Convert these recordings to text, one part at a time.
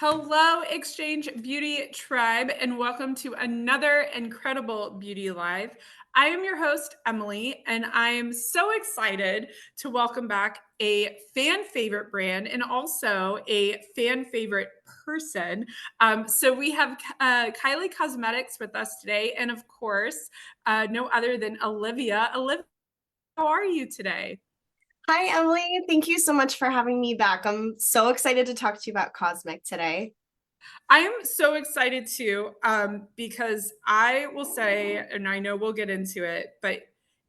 Hello, Exchange Beauty Tribe, and welcome to another incredible Beauty Live. I am your host, Emily, and I am so excited to welcome back a fan favorite brand and also a fan favorite person. So we have Kylie Cosmetics with us today, and of course, no other than Olivia. Olivia, how are you today? Hi, Emily. Thank you so much for having me back. I'm so excited to talk to you about Cosmic today. I am so excited too, because I will say, and I know we'll get into it, but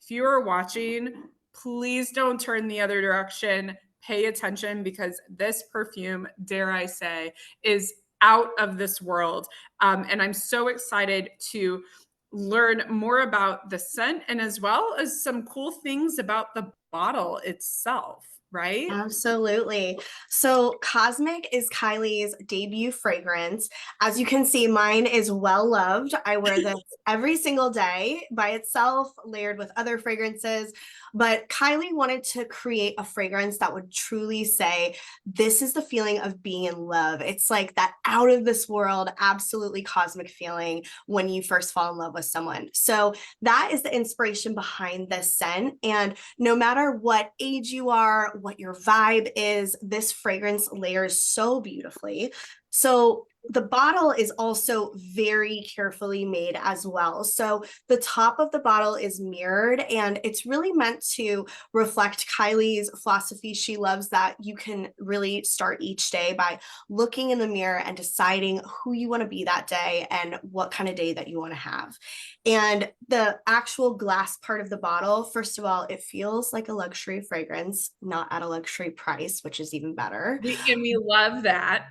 if you are watching, please don't turn the other direction. Pay attention because this perfume, dare I say, is out of this world. And I'm so excited to learn more about the scent and as well as some cool things about the bottle itself, right? Absolutely. So, Cosmic is Kylie's debut fragrance. As you can see, mine is well loved. I wear this every single day by itself, layered with other fragrances. But Kylie wanted to create a fragrance that would truly say, this is the feeling of being in love. It's like that out of this world, absolutely cosmic feeling when you first fall in love with someone. So, that is the inspiration behind this scent. And no matter what age you are, what your vibe is, this fragrance layers so beautifully. So the bottle is also very carefully made as well. So the top of the bottle is mirrored and it's really meant to reflect Kylie's philosophy. She loves that you can really start each day by looking in the mirror and deciding who you want to be that day and what kind of day that you want to have. And the actual glass part of the bottle, first of all, it feels like a luxury fragrance, not at a luxury price, which is even better. We love that.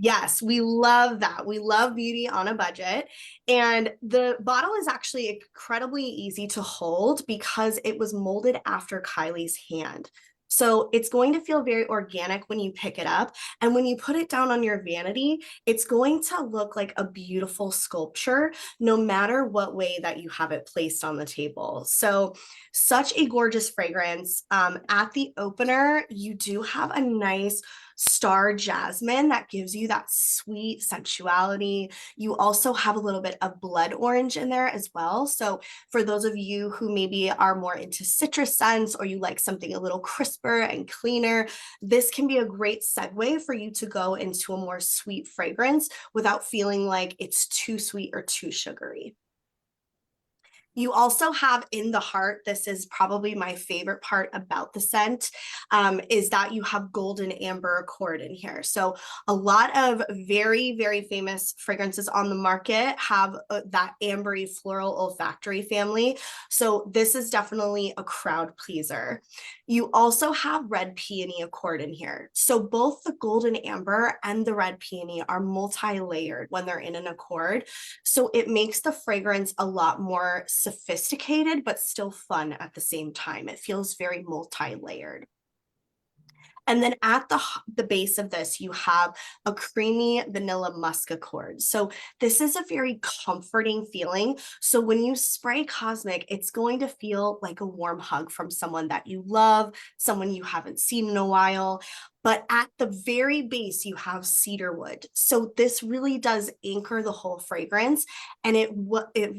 Yes, we love that. We love beauty on a budget. And the bottle is actually incredibly easy to hold because it was molded after Kylie's hand. So it's going to feel very organic when you pick it up. And when you put it down on your vanity, it's going to look like a beautiful sculpture, no matter what way that you have it placed on the table. So, such a gorgeous fragrance. At the opener, you do have a nice star jasmine that gives you that sweet sensuality. You also have a little bit of blood orange in there as well. So, for those of you who maybe are more into citrus scents or you like something a little crisper and cleaner, this can be a great segue for you to go into a more sweet fragrance without feeling like it's too sweet or too sugary. You also have in the heart, this is probably my favorite part about the scent, is that you have golden amber accord in here. So a lot of very, very famous fragrances on the market have that ambery floral olfactory family. So this is definitely a crowd pleaser. You also have red peony accord in here. So both the golden amber and the red peony are multi-layered when they're in an accord. So it makes the fragrance a lot more sophisticated, but still fun at the same time. It feels very multi-layered. And then at the base of this, you have a creamy vanilla musk accord. So this is a very comforting feeling. So when you spray Cosmic, it's going to feel like a warm hug from someone that you love, someone you haven't seen in a while. But at the very base, you have cedarwood. So this really does anchor the whole fragrance, and it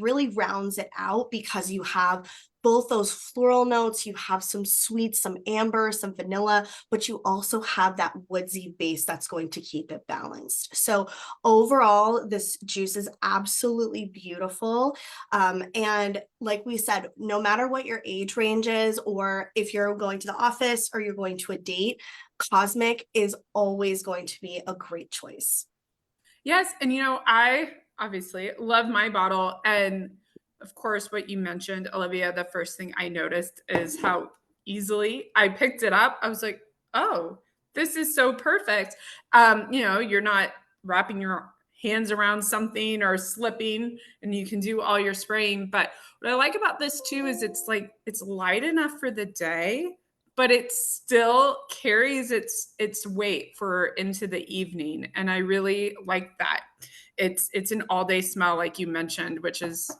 really rounds it out because you have both those floral notes, you have some sweet, some amber, some vanilla, but you also have that woodsy base that's going to keep it balanced. So overall, this juice is absolutely beautiful. And like we said, no matter what your age range is, or if you're going to the office or you're going to a date, Cosmic is always going to be a great choice. Yes, and I obviously love my bottle. And of course, what you mentioned, Olivia, the first thing I noticed is how easily I picked it up. I was like, oh, this is so perfect. You're not wrapping your hands around something or slipping, and you can do all your spraying. But what I like about this too is it's light enough for the day, but it still carries its weight for into the evening, and I really like that. It's an all day smell like you mentioned, which is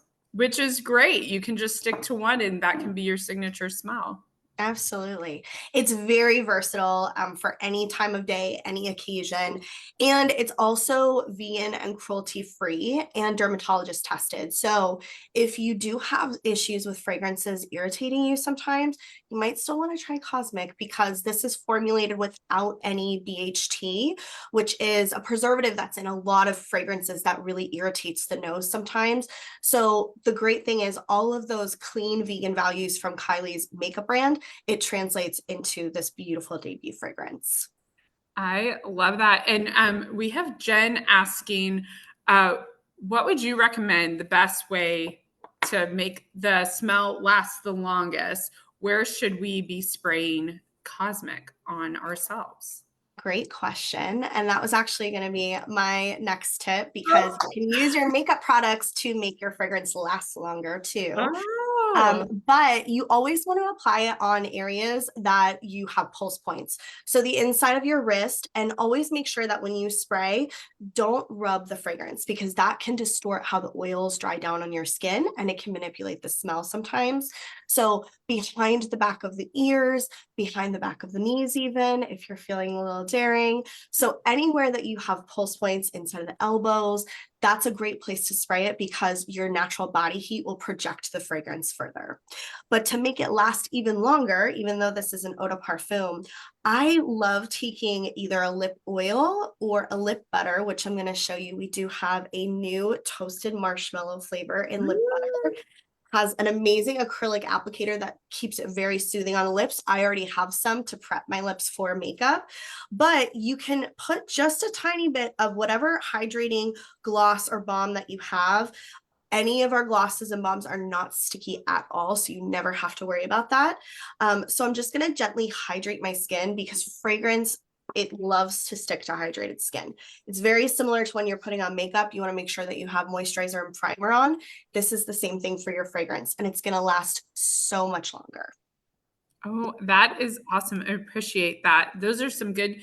great. You can just stick to one and that can be your signature smell. Absolutely. It's very versatile for any time of day, any occasion. And it's also vegan and cruelty free and dermatologist tested. So if you do have issues with fragrances irritating you sometimes, you might still want to try Cosmic because this is formulated without any BHT, which is a preservative that's in a lot of fragrances that really irritates the nose sometimes. So the great thing is all of those clean vegan values from Kylie's makeup brand, it translates into this beautiful debut fragrance. I love that. And we have Jen asking, uh, what would you recommend the best way to make the smell last the longest? Where should we be spraying Cosmic on ourselves? Great question. And that was actually going to be my next tip because you can use your makeup products to make your fragrance last longer too. Oh. But you always want to apply it on areas that you have pulse points. So the inside of your wrist, and always make sure that when you spray, don't rub the fragrance because that can distort how the oils dry down on your skin and it can manipulate the smell sometimes. So behind the back of the ears, behind the back of the knees, even if you're feeling a little daring. So anywhere that you have pulse points inside of the elbows, that's a great place to spray it because your natural body heat will project the fragrance further. But to make it last even longer, even though this is an eau de parfum, I love taking either a lip oil or a lip butter, which I'm going to show you. We do have a new toasted marshmallow flavor in lip butter, has an amazing acrylic applicator that keeps it very soothing on the lips. I already have some to prep my lips for makeup, but you can put just a tiny bit of whatever hydrating gloss or balm that you have. Any of our glosses and balms are not sticky at all, so you never have to worry about that. So I'm just going to gently hydrate my skin because fragrance, it loves to stick to hydrated skin. It's very similar to when you're putting on makeup. You want to make sure that you have moisturizer and primer on. This is the same thing for your fragrance, and it's going to last so much longer. Oh, that is awesome. I appreciate that. Those are some good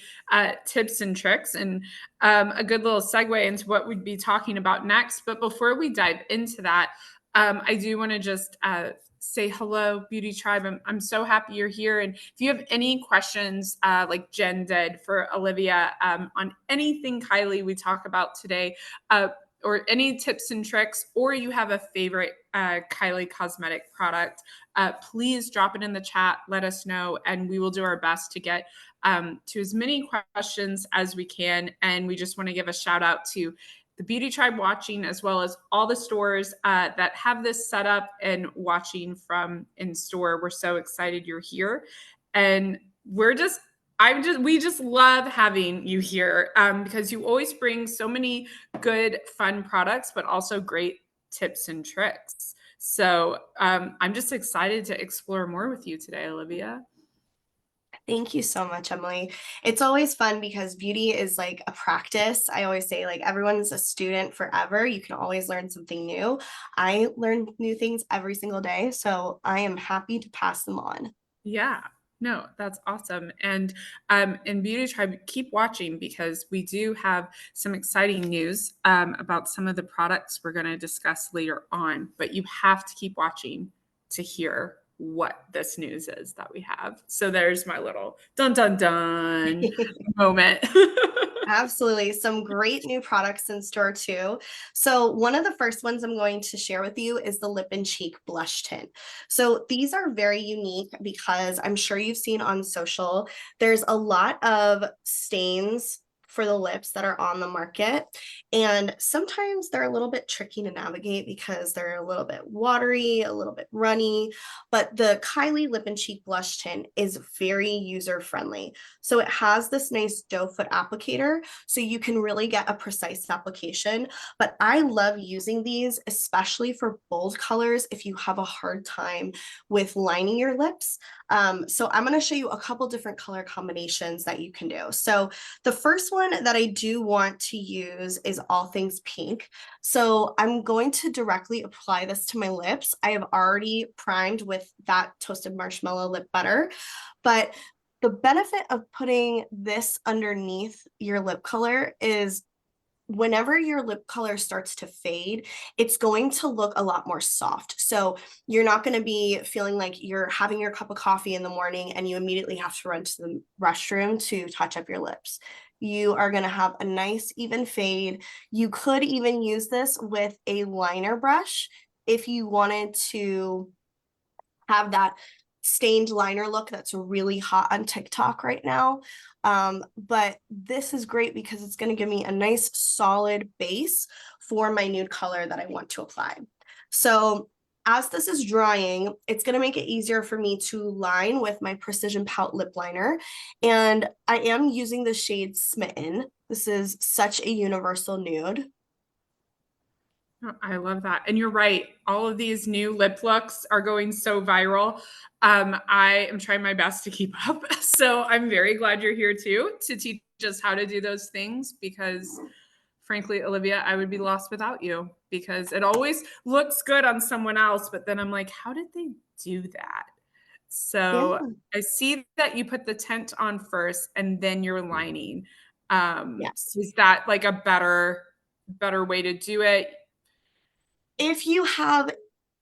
tips and tricks, and a good little segue into what we'd be talking about next. But before we dive into that, I do want to just say hello, Beauty Tribe. I'm so happy you're here. And if you have any questions, like Jen did for Olivia, on anything Kylie we talk about today, or any tips and tricks, or you have a favorite Kylie cosmetic product, please drop it in the chat. Let us know, and we will do our best to get to as many questions as we can. And we just want to give a shout out to the Beauty Tribe watching, as well as all the stores that have this set up and watching from in store. We're so excited you're here, and we just love having you here because you always bring so many good, fun products, but also great tips and tricks. So I'm just excited to explore more with you today, Olivia. Thank you so much, Emily. It's always fun because beauty is like a practice. I always say, like, everyone's a student forever. You can always learn something new. I learn new things every single day. So I am happy to pass them on. Yeah. No, that's awesome. And in Beauty Tribe, keep watching because we do have some exciting news about some of the products we're going to discuss later on. But you have to keep watching to hear what this news is that we have. So there's my little dun dun dun moment. Absolutely. Some great new products in store too. So one of the first ones I'm going to share with you is the Lip and Cheek Blush Tint. So these are very unique because I'm sure you've seen on social, there's a lot of stains for the lips that are on the market. And sometimes they're a little bit tricky to navigate because they're a little bit watery, a little bit runny, but the Kylie Lip and Cheek Blush Tint is very user friendly. So it has this nice doe foot applicator, so you can really get a precise application. But I love using these, especially for bold colors if you have a hard time with lining your lips. So I'm going to show you a couple different color combinations that you can do. So the first one that I do want to use is all things pink. So I'm going to directly apply this to my lips. I have already primed with that toasted marshmallow lip butter, but the benefit of putting this underneath your lip color is whenever your lip color starts to fade, it's going to look a lot more soft. So you're not going to be feeling like you're having your cup of coffee in the morning and you immediately have to run to the restroom to touch up your lips. You are going to have a nice even fade. You could even use this with a liner brush if you wanted to have that stained liner look that's really hot on TikTok right now. But this is great because it's going to give me a nice solid base for my nude color that I want to apply. So as this is drying, it's going to make it easier for me to line with my Precision Pout lip liner. And I am using the shade Smitten. This is such a universal nude. I love that. And you're right. All of these new lip looks are going so viral. I am trying my best to keep up. So I'm very glad you're here too to teach us how to do those things because frankly, Olivia, I would be lost without you because it always looks good on someone else. But then I'm like, how did they do that? So Yeah. I see that you put the tent on first and then you're lining. Yes. Is that like a better way to do it? If you have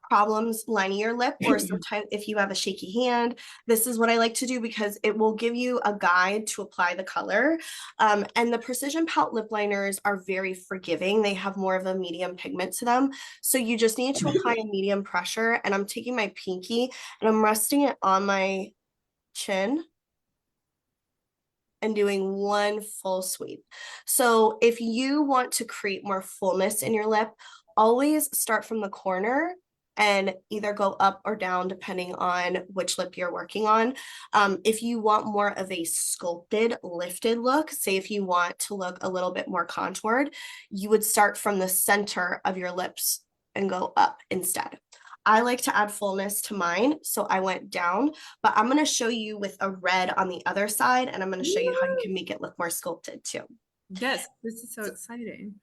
problems lining your lip, or sometimes if you have a shaky hand, this is what I like to do because it will give you a guide to apply the color. And the Precision Pout lip liners are very forgiving. They have more of a medium pigment to them. So you just need to apply a medium pressure. And I'm taking my pinky and I'm resting it on my chin and doing one full sweep. So if you want to create more fullness in your lip, always start from the corner and either go up or down depending on which lip you're working on. If you want more of a sculpted, lifted look, say if you want to look a little bit more contoured, you would start from the center of your lips and go up instead. I like to add fullness to mine, so I went down, but I'm going to show you with a red on the other side, and I'm going to show you how you can make it look more sculpted too. Yes, this is so exciting.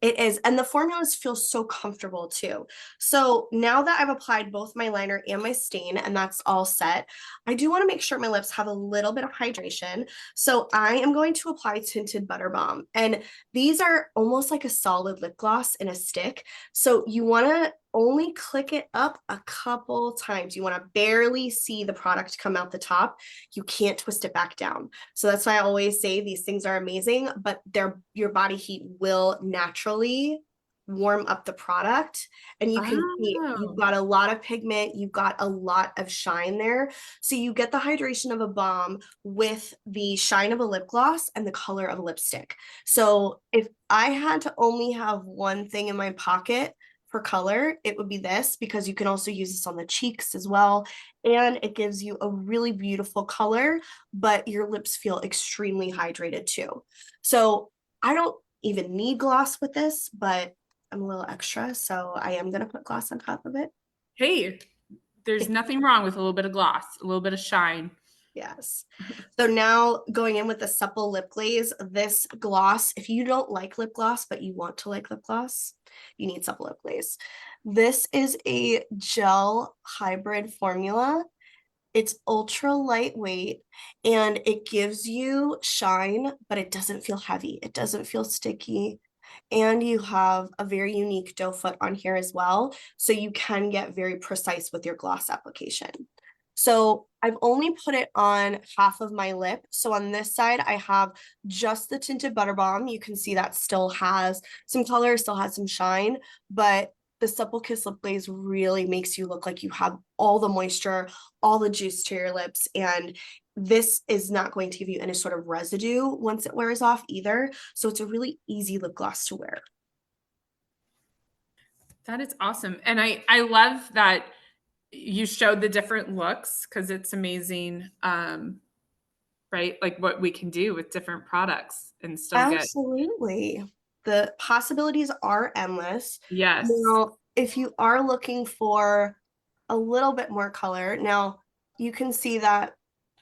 It is, and the formulas feel so comfortable too. So now that I've applied both my liner and my stain, and that's all set, I do want to make sure my lips have a little bit of hydration. So I am going to apply Tinted Butter Balm, and these are almost like a solid lip gloss in a stick. So you want to only click it up a couple times. You want to barely see the product come out the top. You can't twist it back down. So that's why I always say these things are amazing, but your body heat will naturally warm up the product. And you can see you've Oh, got a lot of pigment, you've got a lot of shine there. So you get the hydration of a balm with the shine of a lip gloss and the color of a lipstick. So if I had to only have one thing in my pocket for color, it would be this, because you can also use this on the cheeks as well. And it gives you a really beautiful color, but your lips feel extremely hydrated too. So I don't even need gloss with this, but I'm a little extra, so I am going to put gloss on top of it. hey, there's nothing wrong with a little bit of gloss, a little bit of shine. Yes. So now going in with the supple lip glaze, this gloss, if you don't like lip gloss, but you want to like lip gloss, you need supple lip glaze. This is a gel hybrid formula. It's ultra lightweight and it gives you shine, but it doesn't feel heavy. It doesn't feel sticky. And you have a very unique doe foot on here as well. So you can get very precise with your gloss application. So I've only put it on half of my lip. So on this side, I have just the Tinted Butter Balm. You can see that still has some color, still has some shine, but the Supple Kiss Lip Glaze really makes you look like you have all the moisture, all the juice to your lips. And this is not going to give you any sort of residue once it wears off either. So it's a really easy lip gloss to wear. That is awesome. And I love that you showed the different looks because it's amazing. Right? Like what we can do with different products and still get Absolutely. The possibilities are endless. yes. Now, if you are looking for a little bit more color, now you can see that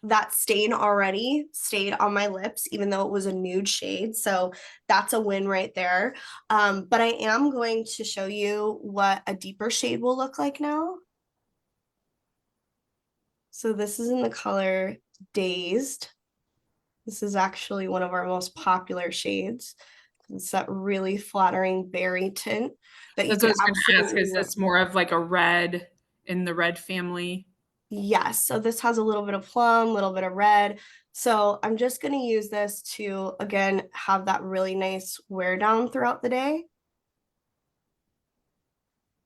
that stain already stayed on my lips, even though it was a nude shade. So that's a win right there. But I am going to show you what a deeper shade will look like now. So this is in the color Dazed. This is actually one of our most popular shades. It's that really flattering berry tint that you That's what I could was going to ask. absolutely Is wear. this more of like a red in the red family? Yes, so this has a little bit of plum, a little bit of red. So I'm just going to use this to, again, have that really nice wear down throughout the day.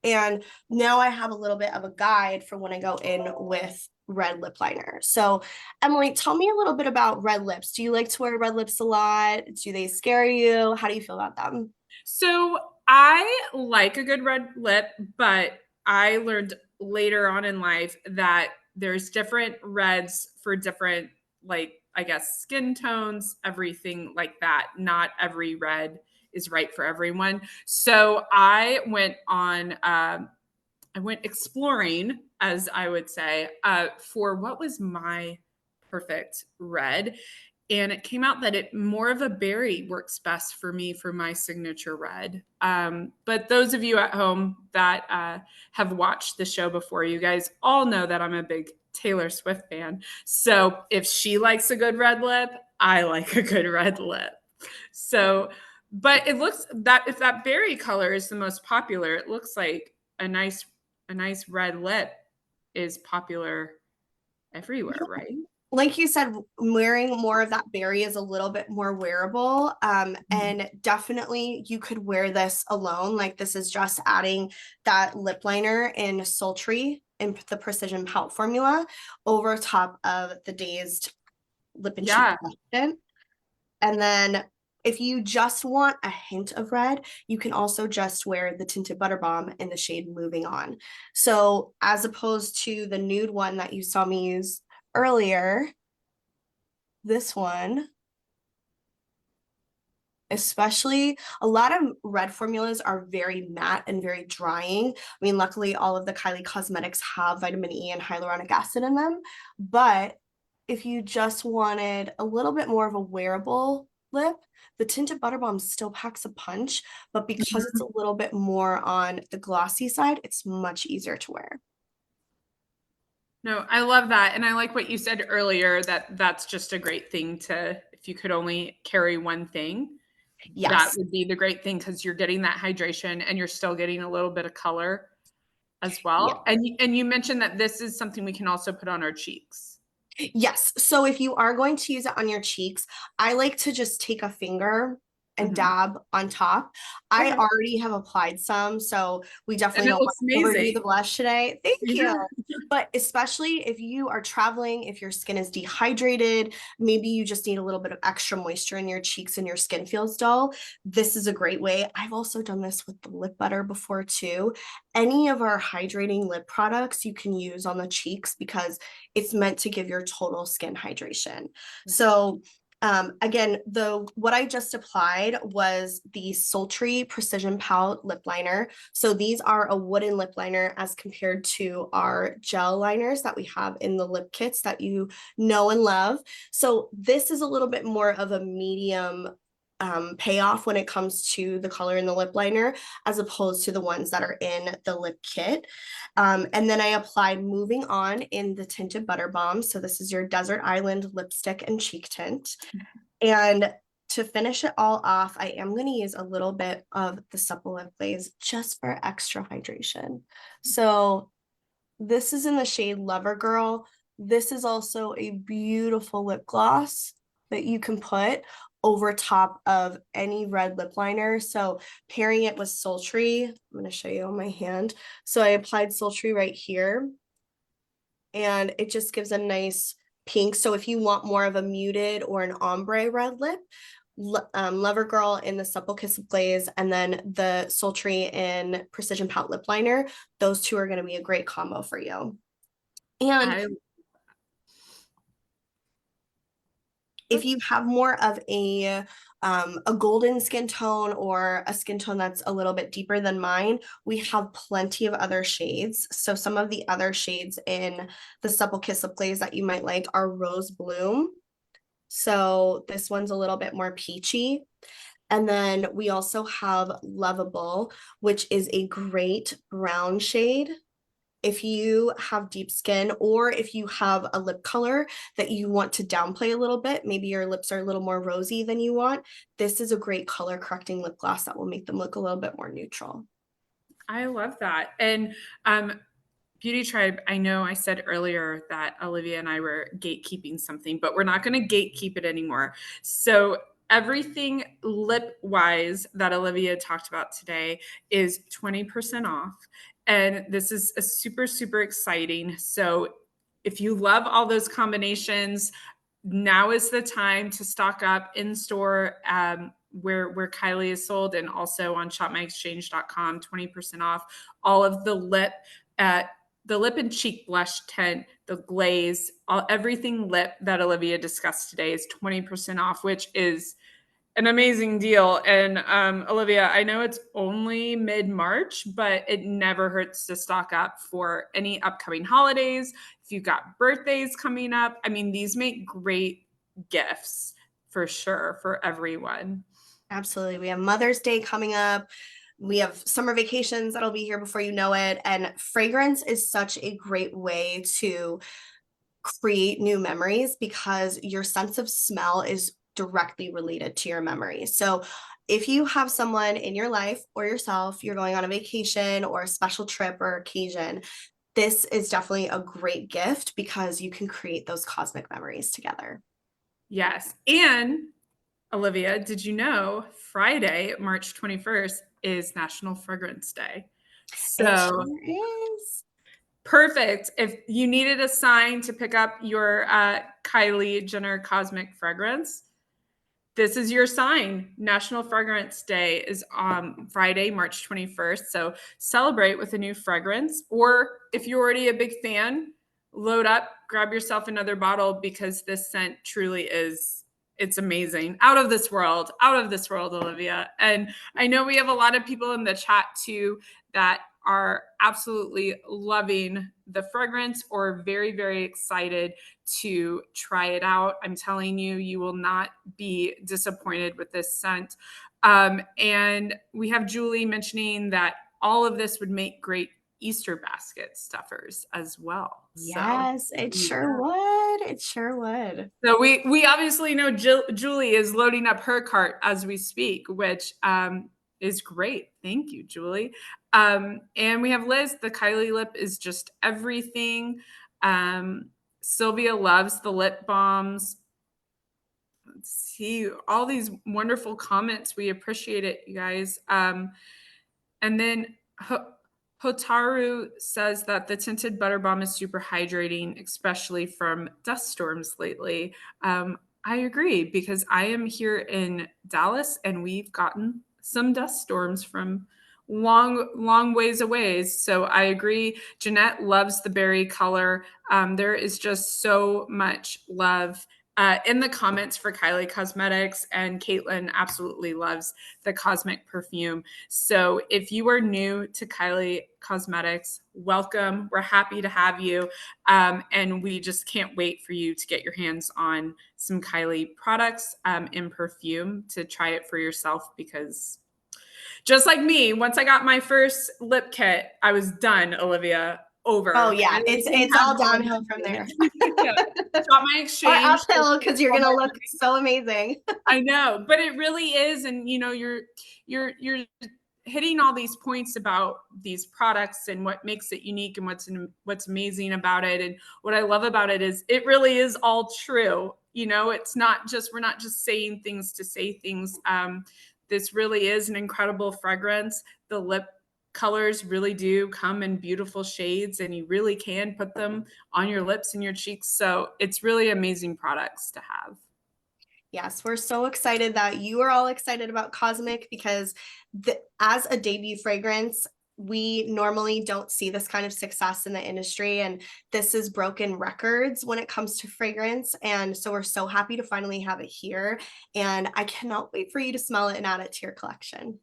And now I have a little bit of a guide for when I go in with red lip liner. So Emily, tell me a little bit about red lips. Do you like to wear red lips a lot? Do they scare you? How do you feel about them? So I like a good red lip, but I learned later on in life that there's different reds for different, like, I guess, skin tones, everything like that. Not every red is right for everyone. So I went exploring, as I would say, for what was my perfect red. And it came out that it more of a berry works best for me for my signature red. But those of you at home that have watched the show before, you guys all know that I'm a big Taylor Swift fan. So if she likes a good red lip, I like a good red lip. So, but it looks that if that berry color is the most popular, it looks like a nice red lip is popular everywhere, right? Like you said, wearing more of that berry is a little bit more wearable. Mhm. And definitely you could wear this alone. Like this is just adding that lip liner in Sultry in the Precision Pout formula over top of the Dazed Lip and Cheek Yeah. collection. And then if you just want a hint of red, you can also just wear the Tinted Butter Bomb in the shade Moving On. So as opposed to the nude one that you saw me use earlier, this one, especially a lot of red formulas are very matte and very drying. I mean, luckily all of the Kylie cosmetics have vitamin E and hyaluronic acid in them, but if you just wanted a little bit more of a wearable lip, the Tinted Butter Bomb still packs a punch, but because it's Mhm. a little bit more on the glossy side, it's much easier to wear. No, I love that. And I like what you said earlier that that's just a great thing to, if you could only carry one thing, that Yes. would be the great thing because you're getting that hydration and you're still getting a little bit of color as Yeah. well. And you mentioned that this is something we can also put on our cheeks. Yes. So if you are going to use it on your cheeks, I like to just take a finger and Mhm. dab on top. I Okay. already have applied some, so we And definitely it don't want looks to overdo the amazing. blush today. Thank you. Yeah. But especially if you are traveling, if your skin is dehydrated, maybe you just need a little bit of extra moisture in your cheeks and your skin feels dull. This is a great way. I've also done this with the lip butter before too. Any of our hydrating lip products you can use on the cheeks because it's meant to give your total skin hydration. Yeah. So again, what I just applied was the Sultry Precision Pout lip liner. So these are a wooden lip liner as compared to our gel liners that we have in the lip kits that you know and love. So this is a little bit more of a medium payoff when it comes to the color in the lip liner as opposed to the ones that are in the lip kit. And then I applied Moving On in the Tinted Butter Bomb. So this is your Desert Island lipstick and cheek tint. And to finish it all off, I am going to use a little bit of the Supple Lip Glaze just for extra hydration. So this is in the shade Lover Girl. This is also a beautiful lip gloss that you can put over top of any red lip liner. So pairing it with Sultry, I'm going to show you on my hand. So I applied Sultry right here and it just gives a nice pink. So if you want more of a muted or an ombre red lip, Lover Girl in the Supple Kiss Glaze and then the Sultry in Precision Pout Lip Liner, those two are going to be a great combo for you. And I if you have more of a golden skin tone or a skin tone that's a little bit deeper than mine, we have plenty of other shades. So some of the other shades in the Supple Kiss Lip Glaze that you might like are Rose Bloom. So this one's a little bit more peachy. And then we also have Lovable, which is a great brown shade. if you have deep skin or if you have a lip color that you want to downplay a little bit, maybe your lips are a little more rosy than you want, this is a great color correcting lip gloss that will make them look a little bit more neutral. I love that. And Beauty Tribe, I know I said earlier that Olivia and I were gatekeeping something, but we're not going to gatekeep it anymore. So everything lip wise that Olivia talked about today is 20% off. And this is a super, super exciting. So if you love all those combinations, now is the time to stock up in store, where Kylie is sold, and also on shopmyexchange.com, 20% off all of the lip and cheek blush tint, the glaze, everything lip that Olivia discussed today is 20% off, which is an amazing deal. And Olivia, I know it's only mid-March, but it never hurts to stock up for any upcoming holidays. If you've got birthdays coming up, I mean, these make great gifts for sure for everyone. Absolutely. We have Mother's Day coming up. We have summer vacations that'll be here before you know it. And fragrance is such a great way to create new memories because your sense of smell is directly related to your memory. So if you have someone in your life or yourself, you're going on a vacation or a special trip or occasion, this is definitely a great gift because you can create those cosmic memories together. Yes. And Olivia, did you know Friday, March 21st is National Fragrance Day? It So sure is. perfect. If you needed a sign to pick up your Kylie Jenner Cosmic Fragrance, this is your sign. National Fragrance Day is on Friday, March 21st. So celebrate with a new fragrance. Or if you're already a big fan, load up, grab yourself another bottle because this scent truly is, it's amazing. Out of this world, Olivia. And I know we have a lot of people in the chat too that are absolutely loving the fragrance or very, very excited to try it out. I'm telling you, you will not be disappointed with this scent. And we have Julie mentioning that all of this would make great Easter basket stuffers as well. Yes, it Yeah. sure would. It sure would. So we obviously know Julie is loading up her cart as we speak, which is great. Thank you, Julie. And we have Liz. The Kylie lip is just everything. Sylvia loves the lip balms. Let's see all these wonderful comments. We appreciate it, you guys. And then Hotaru says that the tinted butter balm is super hydrating, especially from dust storms lately. I agree because I am here in Dallas and we've gotten some dust storms from long ways away. So I agree. Jeanette loves the berry color. There is just so much love in the comments for Kylie Cosmetics, and Caitlin absolutely loves the Cosmic perfume. So if you are new to Kylie Cosmetics, welcome. We're happy to have you. And we just can't wait for you to get your hands on some Kylie products in perfume to try it for yourself because just like me, once I got my first lip kit, I was done, Olivia. Over. Oh yeah, it's all downhill from there. Shop My Or Exchange. uphill because you're gonna look so amazing. I know, but it really is, and you know, you're hitting all these points about these products and what makes it unique and what's amazing about it. And what I love about it is it really is all true. You know, it's not just we're not just saying things to say things. This really is an incredible fragrance. The lip colors really do come in beautiful shades and you really can put them on your lips and your cheeks. So it's really amazing products to have. Yes, we're so excited that you are all excited about Cosmic because as a debut fragrance, we normally don't see this kind of success in the industry. And this has broken records when it comes to fragrance. And so we're so happy to finally have it here. And I cannot wait for you to smell it and add it to your collection.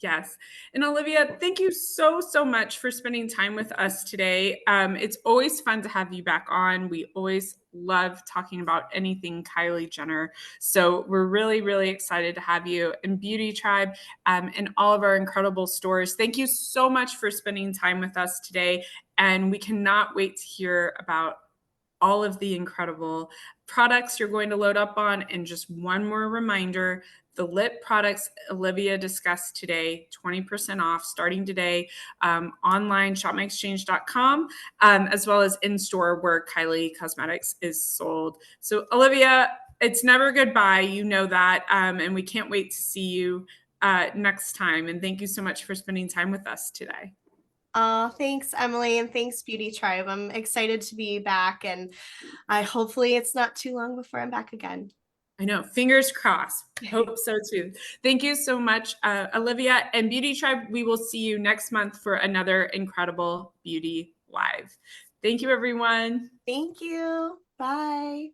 Yes. And Olivia, thank you so, so much for spending time with us today. It's always fun to have you back on. We always love talking about anything Kylie Jenner. So we're really, really excited to have you in Beauty Tribe and all of our incredible stores. Thank you so much for spending time with us today. And we cannot wait to hear about all of the incredible products you're going to load up on. And just one more reminder, the lip products Olivia discussed today, 20% off starting today, online, shopmyexchange.com, as well as in store where Kylie Cosmetics is sold. So, Olivia, it's never goodbye. You know that. And we can't wait to see you next time. And thank you so much for spending time with us today. Thanks, Emily, and thanks, Beauty Tribe. I'm excited to be back, and hopefully it's not too long before I'm back again. I know. Fingers crossed. Hope so too. Thank you so much, Olivia and Beauty Tribe. We will see you next month for another incredible Beauty Live. Thank you, everyone. Thank you. Bye.